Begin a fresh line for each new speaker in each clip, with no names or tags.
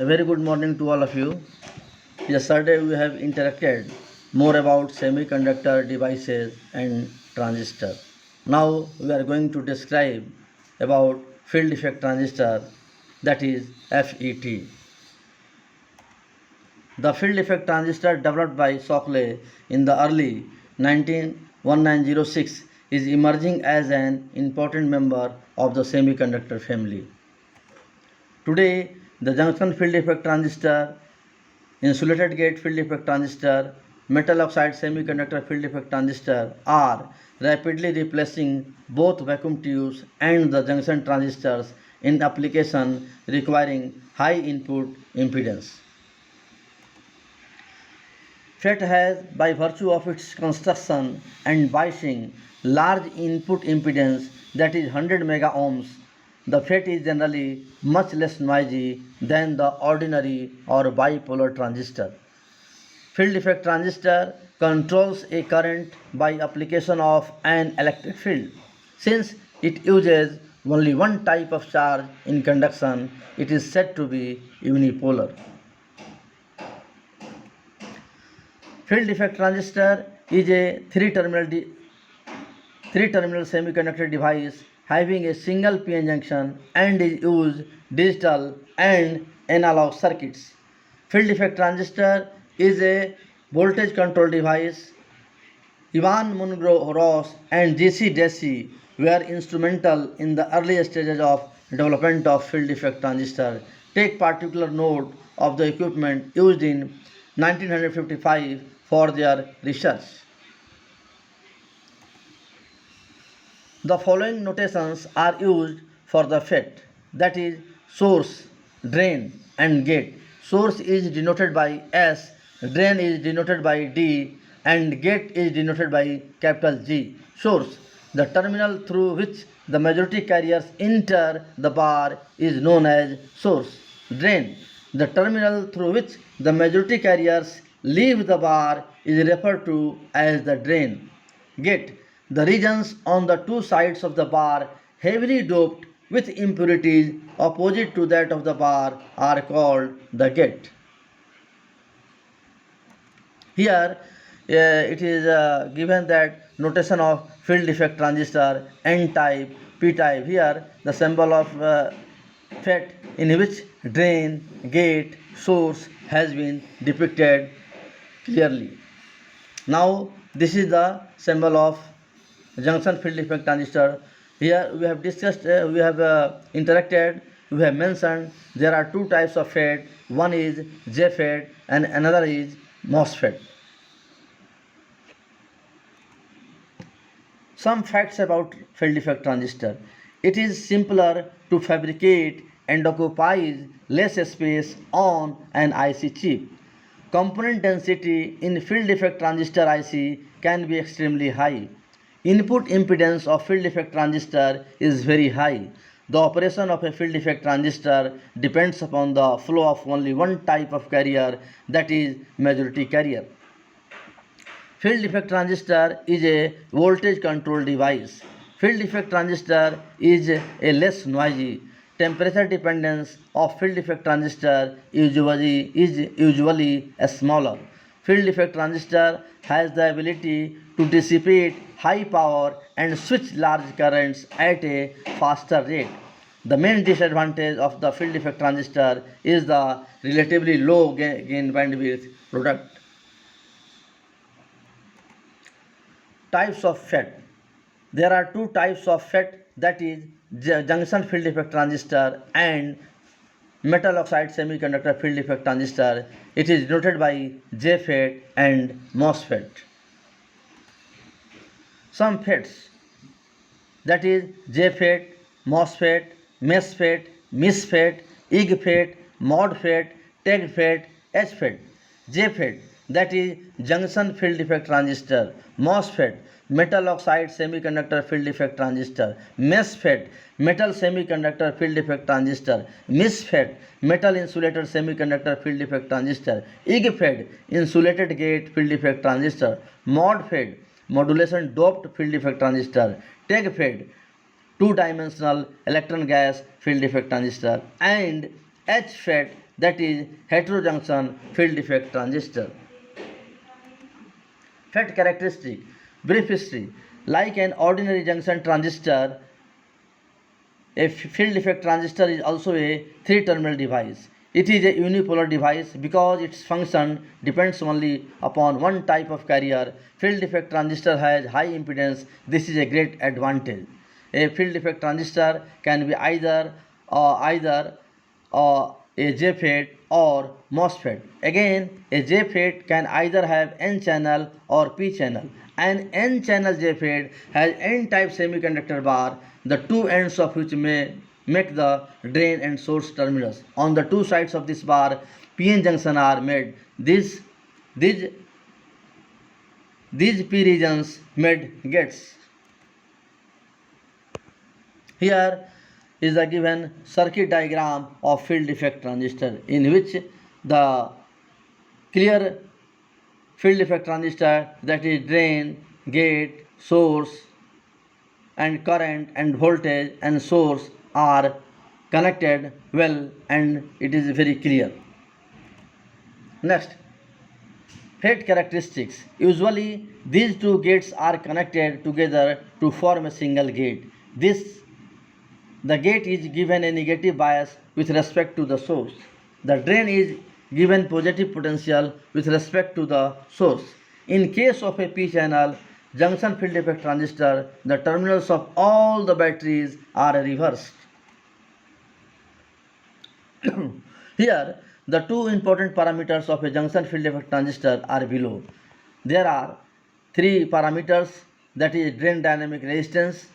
A very good morning to all of you. Yesterday we have interacted more about semiconductor devices and transistor. Now we are going to describe about field effect transistor, that is FET. The field effect transistor developed by Shockley in the early 1906 is emerging as an important member of the semiconductor family. Today, the junction field effect transistor, insulated gate field effect transistor, metal oxide semiconductor field effect transistor are rapidly replacing both vacuum tubes and the junction transistors in application requiring high input impedance. FET has, by virtue of its construction and biasing, large input impedance, that is 100 mega ohms. The FET is generally much less noisy than the ordinary or bipolar transistor. Field effect transistor controls a current by application of an electric field. Since it uses only one type of charge in conduction, it is said to be unipolar. Field effect transistor is a three-terminal semiconductor device having a single p-n junction and is used digital and analog circuits. Field effect transistor is a voltage control device. Ivan Munro-Ross and J.C. Deci were instrumental in the early stages of development of field effect transistor. Take particular note of the equipment used in 1955 for their research. The following notations are used for the FET, that is source, drain and gate. Source is denoted by S, drain is denoted by D and gate is denoted by capital G. Source, the terminal through which the majority carriers enter the bar, is known as source. Drain, the terminal through which the majority carriers leave the bar, is referred to as the drain. Gate, the regions on the two sides of the bar heavily doped with impurities opposite to that of the bar are called the gate. Here it is given that notation of field effect transistor N type, P type. Here the symbol of FET in which drain, gate, source has been depicted clearly. Now this is the symbol of junction field effect transistor. Here we have discussed, we have interacted, we have mentioned there are two types of FET. One is JFET and another is MOSFET. Some facts about field effect transistor. It is simpler to fabricate and occupies less space on an IC chip. Component density in field effect transistor IC can be extremely high. Input impedance of field effect transistor is very high. The operation of a field effect transistor depends upon the flow of only one type of carrier, that is majority carrier. Field effect transistor is a voltage control device. Field effect transistor is a less noisy. Temperature dependence of field effect transistor is usually smaller. Field effect transistor has the ability to dissipate high power and switch large currents at a faster rate. The main disadvantage of the field effect transistor is the relatively low gain bandwidth product. Types of FET. There are two types of FET, that is junction field effect transistor and metal oxide semiconductor field effect transistor. It is denoted by JFET and MOSFET. Some FETs, that is JFET, MOSFET, MESFET, MISFET, IGFET, MODFET, TEGFET, HFET. JFET, that is junction field effect transistor. MOSFET, metal oxide semiconductor field effect transistor. MESFET, metal semiconductor field effect transistor. MISFET, metal insulated semiconductor field effect transistor. IGFET, insulated gate field effect transistor. MODFET, modulation doped field effect transistor. TEGFET, two-dimensional electron gas field effect transistor. And HFET, that is heterojunction field effect transistor. FET characteristic. Brief history. Like an ordinary junction transistor, a field effect transistor is also a three-terminal device. It is a unipolar device because its function depends only upon one type of carrier. Field effect transistor has high impedance. This is a great advantage. A field effect transistor can be either a JFET or MOSFET. Again, a JFET can either have N channel or P channel. An N channel JFET has N type semiconductor bar, the two ends of which may make the drain and source terminals. On the two sides of this bar, PN junction are made. These P regions made gates. Here is the given circuit diagram of field effect transistor, in which the clear field effect transistor, that is drain, gate, source and current and voltage and source, are connected well, and it is very clear. Next, FET characteristics. Usually these two gates are connected together to form a single gate. The gate is given a negative bias with respect to the source. The drain is given positive potential with respect to the source. In case of a p-channel junction field effect transistor, the terminals of all the batteries are reversed. Here, the two important parameters of a junction field effect transistor are below. There are three parameters, that is drain dynamic resistance,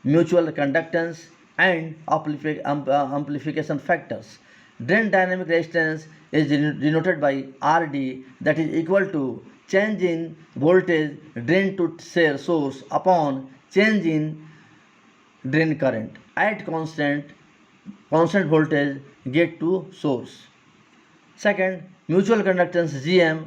mutual conductance, and amplification factors. Drain dynamic resistance is denoted by RD, that is equal to change in voltage drain to source upon change in drain current at constant voltage gate to source. Second, mutual conductance GM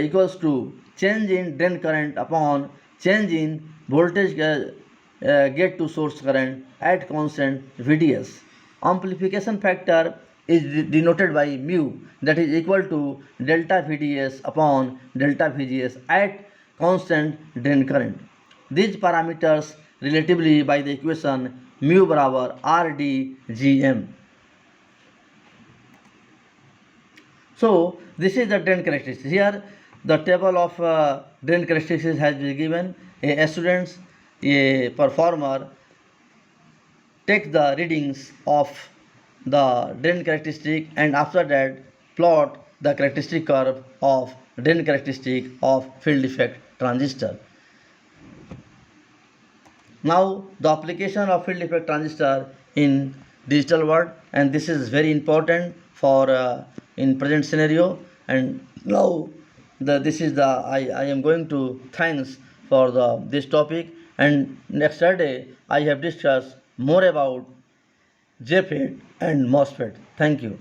equals to change in drain current upon change in voltage gate to source current at constant VDS. Amplification factor is denoted by mu, that is equal to delta VDS upon delta VGS at constant drain current. These parameters relatively by the equation mu barabar RD GM. So this is the drain characteristics. Here the table of drain characteristics has been given. A students, a performer, take the readings of the drain characteristic and after that plot the characteristic curve of drain characteristic of field effect transistor. Now the application of field effect transistor in digital world, and this is very important for in present scenario. And now I am going to thanks for this topic, and next Saturday I have discussed more about JFET and MOSFET. Thank you.